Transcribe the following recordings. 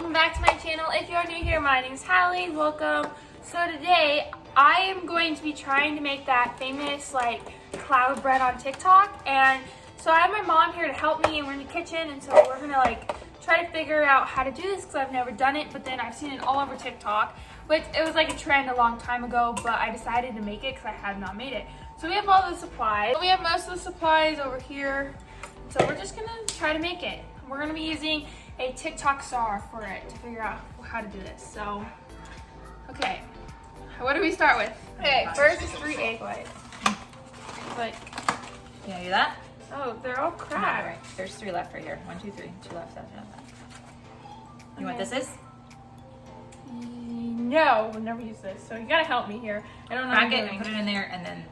welcome back to my channel. If you're new here, my name is Halle. Welcome. So today I am going to be trying to make that famous like cloud bread on TikTok, and so I have my mom here to help me, and we're in the kitchen, and so we're gonna like try to figure out how to do this because I've never done it, but then I've seen it all over TikTok, which it was like a trend a long time ago, but I decided to make it because I have not made it. So we have all the supplies. We have most of the supplies over here, so we're just gonna try to make it. We're gonna be using a TikTok star for it to figure out how to do this. So, okay, what do we start with? Okay, first is 3 egg whites. Like, Can I do that? oh, they're all cracked. All right, there's 3 left right here. 1, 2, 3, 2 left. That's that. You know what this is? No, we'll never use this. So you gotta help me here. I don't know. Crack it and put it in there, and then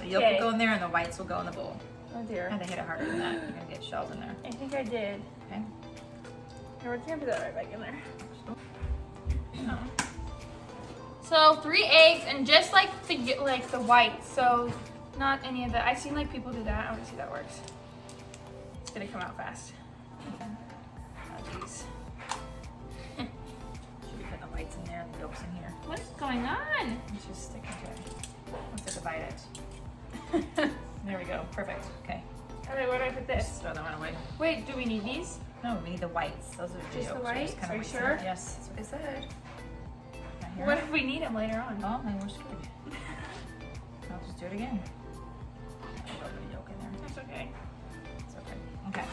the yolk will go in there, and the whites will go in the bowl. Oh dear. I had to hit it harder than that. You're gonna get shells in there. I think I did. Okay. Here, we're gonna put that right back in there. So 3 eggs, and just like the whites. So not any of that. I've seen like people do that. I want to see how that works. It's gonna come out fast. Okay. Oh jeez. Should be putting the whites in there and the yolks in here. What is going on? It's just sticking to it. Once I divide it. There we go. Perfect. Okay. Okay, where do I put this? Just throw that one away. Wait, do we need these? No, we need the whites. Those are the Just the yolks. whites? Kind Are of you sure? Yes, that's what they said. Not here. What if we need them later on? Oh, then we're screwed. I'll just do it again. I'll put the yolk in there. That's okay. It's okay. Okay.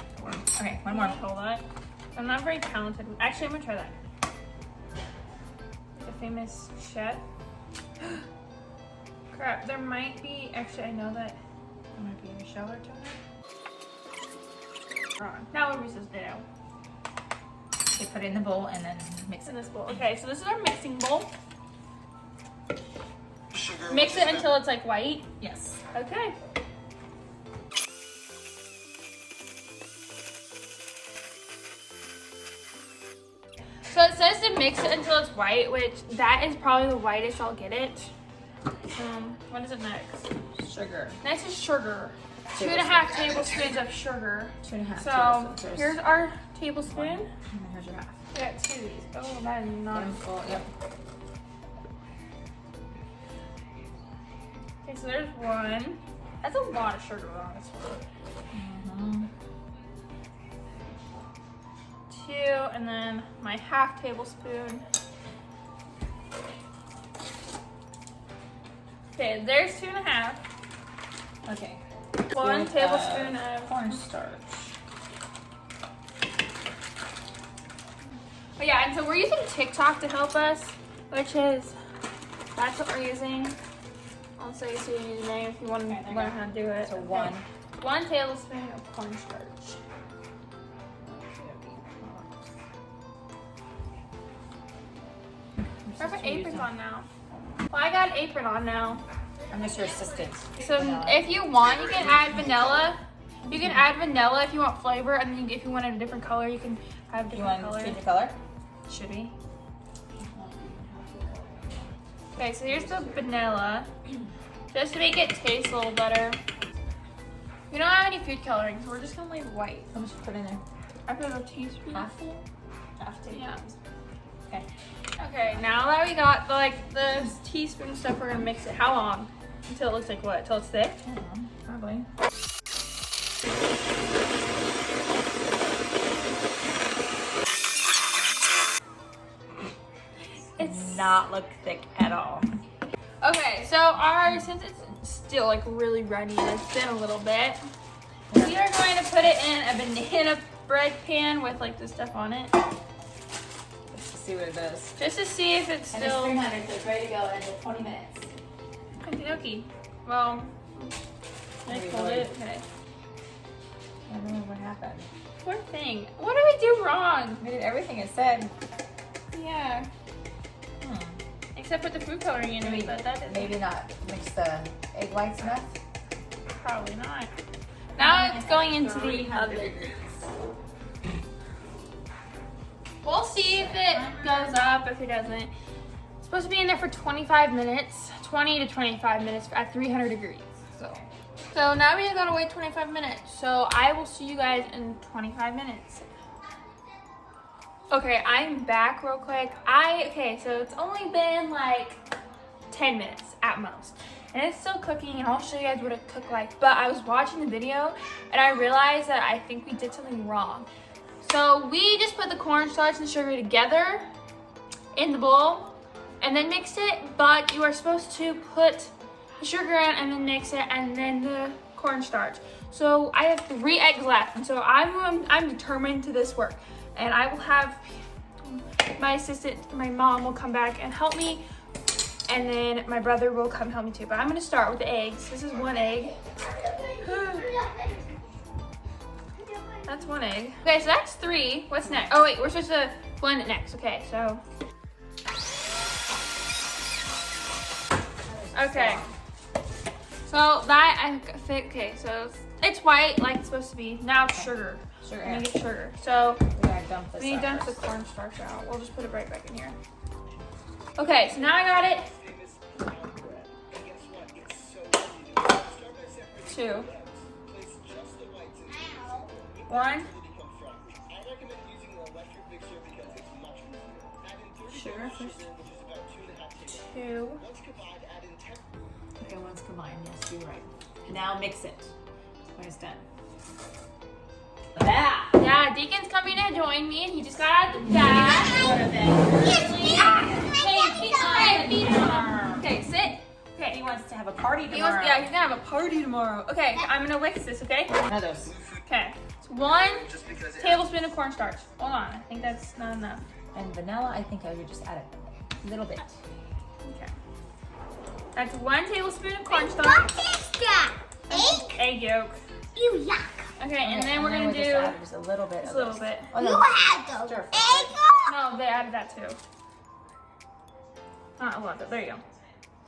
Okay, one more. Hold on. I'm not very talented. Actually, I'm gonna try that. The famous chef. Crap, there might be, actually I know that there might be a shell or two. Wrong. Now what are we supposed to do? Okay, put it in the bowl and then mix It's it. in this bowl. Okay, so this is our mixing bowl. Mix it until it's like white. Yes. Okay. So it says to mix it until it's white, which that is probably the whitest I'll get it. What is it next? Sugar. Next is sugar. 2.5 tablespoons of sugar. 2.5 So tablespoons. here's our tablespoon. And then here's your half. We got 2 of these. Oh, that is not Full, yep. Okay, so there's 1. That's a lot of sugar on this one. 2, and then my half tablespoon. Okay, there's 2.5. Okay. 1 tablespoon of cornstarch. Oh yeah, and so we're using TikTok to help us, which is, that's what we're using. I'll say so you use name if you want to learn how to do it. So 1. 1 tablespoon of cornstarch. I have aprons on now. Well, I got an apron on now. I'm just your assistant. So if you want, you can add vanilla. You can add vanilla if you want flavor, and then if you want a different color, you can have You different want to color. change the color? Should we? Okay, so here's the vanilla. Just to make it taste a little better. We don't have any food coloring, so we're just gonna leave white. How much you put in there? I put a teaspoon. Half tablespoon. Yeah. Okay. Okay, now that we got the teaspoon stuff, we're gonna mix it. How long? Until it looks like what? Until it's thick? Probably. It's not look thick at all. okay. So since it's still like really runny and it's been a little bit, we are going to put it in a banana bread pan with like this stuff on it, Let's see what it does. just to see if it's And it's still. 300, so it's ready to go in 20 minutes. Okie dokie. Well, I Maybe pulled really- it. Okay. I don't know what happened. Poor thing. What did we do wrong? We did everything it said. Yeah. Except put the food coloring in it, but that is Maybe not mix the egg whites enough. probably not. Now it's going into the oven. We'll see if it goes up, if it doesn't. It's supposed to be in there for 25 minutes, 20 to 25 minutes at 300 degrees. So now we gotta wait 25 minutes. So I will see you guys in 25 minutes. Okay, I'm back real quick. Okay, so it's only been like 10 minutes at most. And it's still cooking, and I'll show you guys what it cooked like. But I was watching the video, and I realized that I think we did something wrong. So we just put the cornstarch and sugar together in the bowl, and then mixed it. But you are supposed to put the sugar in, and then mix it, and then the cornstarch. So I have 3 eggs left, and so I'm determined to this work. And I will have my assistant, my mom, will come back and help me. And then my brother will come help me too. But I'm gonna start with the eggs. This is 1 egg. That's 1 egg. Okay, so that's 3. What's next? Oh wait, we're supposed to blend it next. Okay, so. Okay. So that, okay, so it's white like it's supposed to be. Now it's sugar. Sugar. I'm gonna get sugar. So We need to dump the cornstarch out. We'll just put it right back in here. Okay, so now I got it. 2. 1. Sugar first. 2. Okay, one's combined. Yes, you're right. Now mix it when it's done. Yeah, Deacon's coming to join me, and he just got out of the bath. Okay, sit. Okay. He wants to have a party He's tomorrow. gonna have a party tomorrow. Okay, I'm gonna mix this, okay? One of those. Okay, so 1 tablespoon of cornstarch. Hold on, I think that's not enough. And vanilla, I think I would just add a little bit. Okay. That's 1 tablespoon of cornstarch. What is that? Egg? Egg yolk. You yuck. Okay, and then we're gonna just do add just a little bit. just a little bit. Oh, You no. had the Stir egg. No, they added that too. Not a lot, but there you go.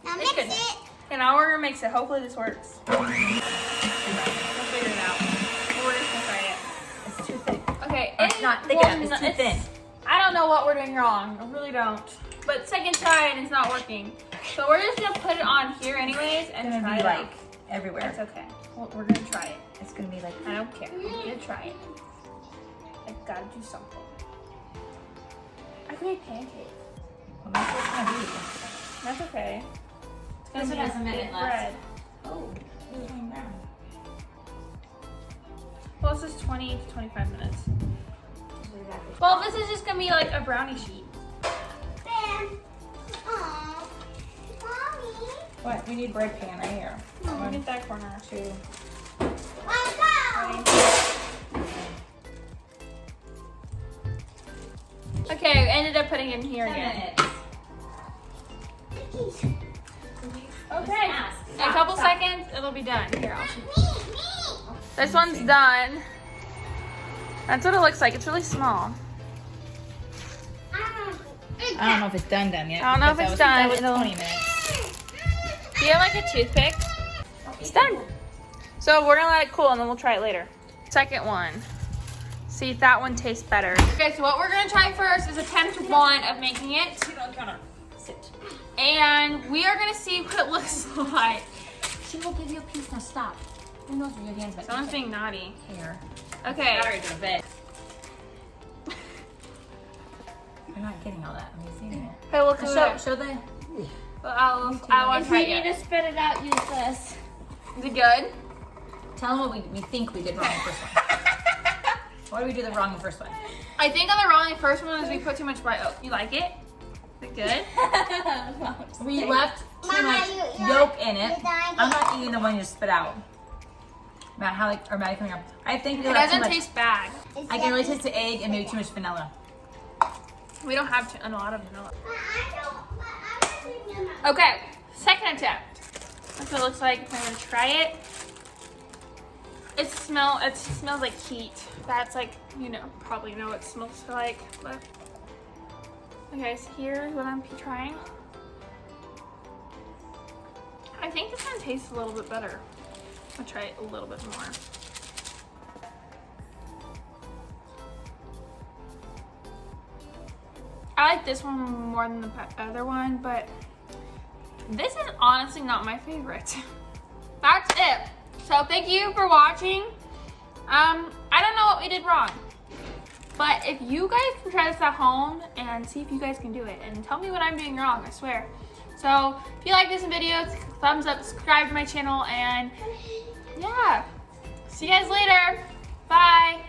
Now It's mix good. it. Okay, now we're gonna mix it. Hopefully this works. We'll figure it out. We're just gonna try it. It's too thick. Okay, It's not thick enough. It's too thin. I don't know what we're doing wrong. I really don't. But second try and it's not working. So we're just gonna put it on here anyways and It's try gonna it be out. like everywhere. It's okay. We're gonna try it. It's gonna be like. I don't care. I'm gonna try it. I gotta do something. I can make pancakes. Well, that's what it's gonna be. That's okay. This one has a minute Big left. bread. Oh, it's going brown. Well, this is 20 to 25 minutes. Well, this is just gonna be like a brownie sheet. Ben. Aw. Mommy. What? We need bread pan right here. I'll get that corner. 2. Let's go. Okay, we ended up putting it in here 10 again. minutes. Okay. In a couple seconds, it'll be done. Here, I'll show you. Me. This one's done. That's what it looks like. It's really small. I don't know if it's done yet. I don't know if because it's that done. was It'll- 20 minutes. Do you have like a toothpick? It's done. So we're gonna let it cool and then we'll try it later. Second one. See if that one tastes better. Okay, so what we're gonna try first is attempt 1 of making it. Sit on the counter. Sit. And we are gonna see what it looks like. She will give you a piece. Now stop. Who knows where your hands might Someone's being naughty. Here. Okay. Sorry, go to bed. You're not getting all that. I'm seeing it. Okay, look at it. Show the. Well, I want to try it. spit it out, use this. Is it good? Tell them what we think we did wrong in the first one. What did we do the wrong in the first one? I think on the wrong first one is we put too much white oat. You like it? Is it good? We left too Mama, much you yolk in it. you like I'm it? not eating the one you just spit out. Matt, Maddie coming up. I think we It left too doesn't much. taste bad. I can really taste the egg and maybe too much vanilla. We don't have a lot of vanilla. Okay, second attempt. That's what it looks like. I'm gonna try it. It smells like heat. That's like, probably know what it smells like. But okay, so here's what I'm trying. I think this one tastes a little bit better. I'll try it a little bit more. I like this one more than the other one, but this is honestly not my favorite. That's it. So thank you for watching. I don't know what we did wrong. But if you guys can try this at home and see if you guys can do it and tell me what I'm doing wrong, I swear. So if you like this video, thumbs up, subscribe to my channel, and yeah, see you guys later. Bye.